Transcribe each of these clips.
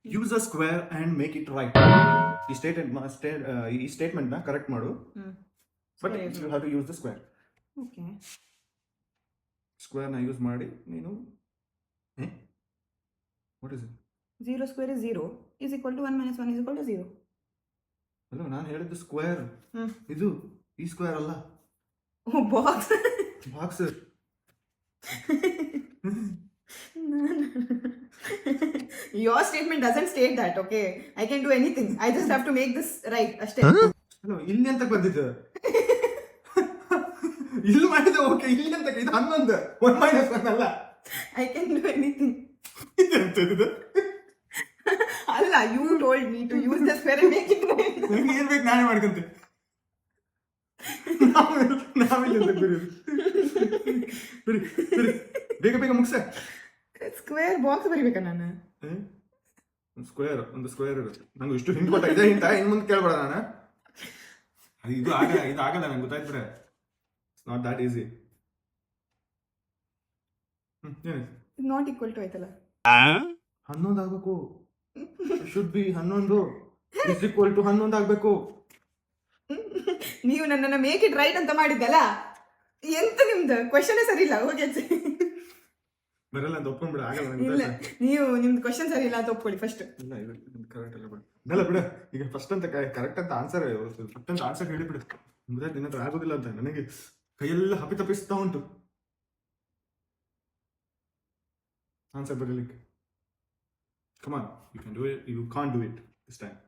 Use a square and make it right. ಈ statement ನ correct ಮಾಡು, but you have to use the square. Okay, square ನ use ಮಾಡಿ ನೀನು what is it? 0 square is 0 is equal to 1 minus 1 is equal to 0. ಅಲ್ಲ, ನಾನು ಹೇಳಿದ್ದು square, ಇದು ಈ ಸ್ಕ್ವೇರ್ ಅಲ್ಲ. Oh, box. Box. Your statement doesn't state that, okay? I can do anything. I just have to make this right. ಅಷ್ಟೇ. ಅಲ್ಲ, ಇಲ್ಲಿ ಅಂತ ಬಂದಿದ್ದು. ಇಲ್ಲಿ ಮಾಡಿದ ಓಕೆ, ಇಲ್ಲಿ ಅಂತ ಇದು 11 1 minus 1 ಅಲ್ಲ. I can do anything. ಇದು ಅಲ್ಲ, you told me to use the square and make it right. ನನಗೆ ಏನ್ ಬೇಕು ನಾನೇ ಮಾಡ್ಕೊಂತೆ. ನಾವಿಲ್ಲ ಬೇಗ ಬೇಗ ಮುಗಿಸ. ಸ್ಕ್ವೇರ್ ಬಾಕ್ಸ್ ಬರಿಬೇಕಾ ನಾನು? ಒಂದು ಸ್ಕ್ವೇರ್ ಇರುತ್ತೆ. ನಂಗೆ ಇಷ್ಟು ಹಿಂಟ್ ಕೊಟ್ಟ, ಇದೇ ಹಿಂಟ, ಇನ್ ಮುಂದೆ ಕೇಳ್ಬೇಡ ನಾನು. ಇದು ಆಗಲ್ಲ ನಂಗೆ ಗೊತ್ತಾಯ್ತು ಬಿಡ. It's not that easy. Not equal to ಆಯ್ತಲ್ಲ, 11 ಆಗ್ಬೇಕು. Should be 11 is equal to 11 ಆಗ್ಬೇಕು. ನೀವು ನನ್ನನ್ನು ಮೇಕ್ ಇಟ್ ರೈಟ್ ಅಂತ ಮಾಡಿದ್ದಲ್ಲ, ಎಂತ ನಿಮ್ದು ಕ್ವಶನ್ ಸರಿ ಇಲ್ಲ. ಹೋಗಿ ಬರಲ್ಲ ಅಂತ ಒಪ್ಕೊಂಡ್ಬಿಡ, ಆಗಲ್ಲ. ಇಲ್ಲ, ನೀವು ನಿಮ್ದು ಕ್ವಶನ್ ಸರಿ ಇಲ್ಲ ಅಂತ ಒಪ್ಕೊಳ್ಳಿ ಫಸ್ಟ್. ಇಲ್ಲ, ಇದು ಕರೆಕ್ಟ್ ಅಲ್ಲ ಬಿಡ. ಬಿಡ ಈಗ ಫಸ್ಟ್ ಅಂತ ಕರೆಕ್ಟ್ ಅಂತ ಆನ್ಸರ್ ಹೇಳಿಬಿಡು. ಮುಗಿದ ನಿನ್ನ ಹತ್ರ ಆಗೋದಿಲ್ಲ ಅಂತ ನನಗೆ ಕೈಯೆಲ್ಲ ಹಪ್ಪಿತಪ್ಪಿಸ್ತಾ ಉಂಟು ಆನ್ಸರ್ ಬರಲಿಕ್ಕೆ. Come on, you can do it. You can't do it this time.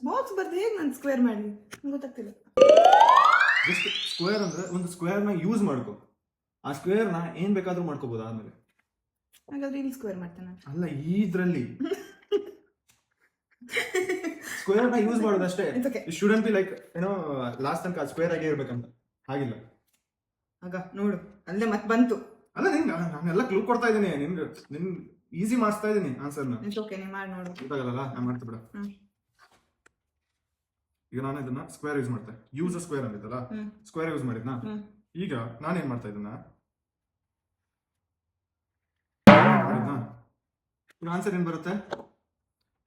Box ಬರ್ದು ಹೇಗೆ ನಾನು ಸ್ಕ್ವೇರ್ ಮಾಡಿ ಗೊತ್ತಾಗ್ತಿಲ್ಲ. ಜಸ್ಟ್ ಸ್ಕ್ವೇರ್ ಅಂದ್ರೆ ಒಂದು ಸ್ಕ್ವೇರ್ ನ ಯೂಸ್ ಮಾಡ್ಕೋ. ಆ ಸ್ಕ್ವೇರ್ ನ ಏನ್ ಬೇಕಾದ್ರೂ ಮಾಡ್ಕೋಬಹುದು ಆಮೇಲೆ. ಹಾಗಾದ್ರೆ ಇಲ್ಲಿ ಸ್ಕ್ವೇರ್ ಮಾಡ್ತೇನೆ ಅಲ್ಲ, ಇದ್ರಲ್ಲಿ ಸ್ಕ್ವೇರ್ ನ ಯೂಸ್ ಮಾಡೋದು ಅಷ್ಟೇ. ಇಟ್ ಶುಡಂಟ್ ಬಿ ಲೈಕ್ ಏನೋ ಲಾಸ್ಟ್ ತನಕ ಸ್ಕ್ವೇರ್ ಆಗೇ ಇರ್ಬೇಕಂತ ಹಾಗಿಲ್ಲ. ಆಗ ನೋಡು, ಅಲ್ಲೇ ಮತ್ತೆ ಬಂತು. ಅಲ್ಲ, ನಾನೆಲ್ಲ ಕ್ಲೂ ಕೊಡ್ತಾ ಇದ್ದೀನಿ ನಿನ್ ಈಸಿ ಮಾಡಿಸ್ತಾ ಇದ್ದೀನಿ ಆನ್ಸರ್ನ. ಓಕೆ, ನೀವು ಮಾಡಿ ನೋಡು. ಗೊತ್ತಾಗಲ್ಲ, ನಾನು ಮಾಡ್ತಾ ಬಿಡ. ಈಗ ನಾನು ಇದನ್ನ ಸ್ಕ್ವೇರ್ ಯೂಸ್ ಮಾಡ್ತೆ. ಯೂಸ್ ಅ ಸ್ಕ್ವೇರ್ ಅಂದಿದ್ದಲ್ಲ, ಸ್ಕ್ವೇರ್ ಯೂಸ್ ಮಾಡಿದ್ನಾ. ಈಗ ನಾನೇನ್ ಮಾಡ್ತಾ ಇದನ್ನ ಆನ್ಸರ್ ಏನ್ ಬರುತ್ತೆ?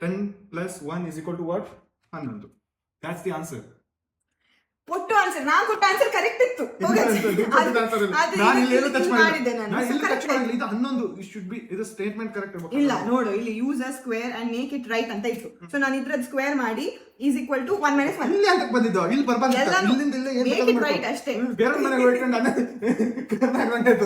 10 + 1 is equal to what? 11. That's the answer. ಒಟ್ಟು ಆನ್ಸರ್ ನಾನು ಕೊಟ್ಟ ಆನ್ಸರ್ ಕರೆಕ್ಟ್ ಇತ್ತು. ಇದು ಸ್ಟೇಟ್ಮೆಂಟ್ ಕರೆಕ್ಟ್ ಇಲ್ಲ, ನೋಡು, ಇಲ್ಲಿ use a square and make it right ಅಂತ ಇತ್ತು. ಸೊ ನಾನು ಇದ್ರದ್ದು ಸ್ಕ್ವೇರ್ ಮಾಡಿ ಈಸ್ ಈಕ್ವಲ್ ಟು 1 - 1 ಇಲ್ಲಿ ಅಂತ ಬಂದಿದ್ದು. ಇಲ್ಲಿ ಬರ್ಬಾರ್ದು, ಮೇಕ್ ಇಟ್ ರೈಟ್ ಅಷ್ಟೇ. ಬೇರೆ ಮನೆಗೆ ಹೋಗ್ಕೊಂಡು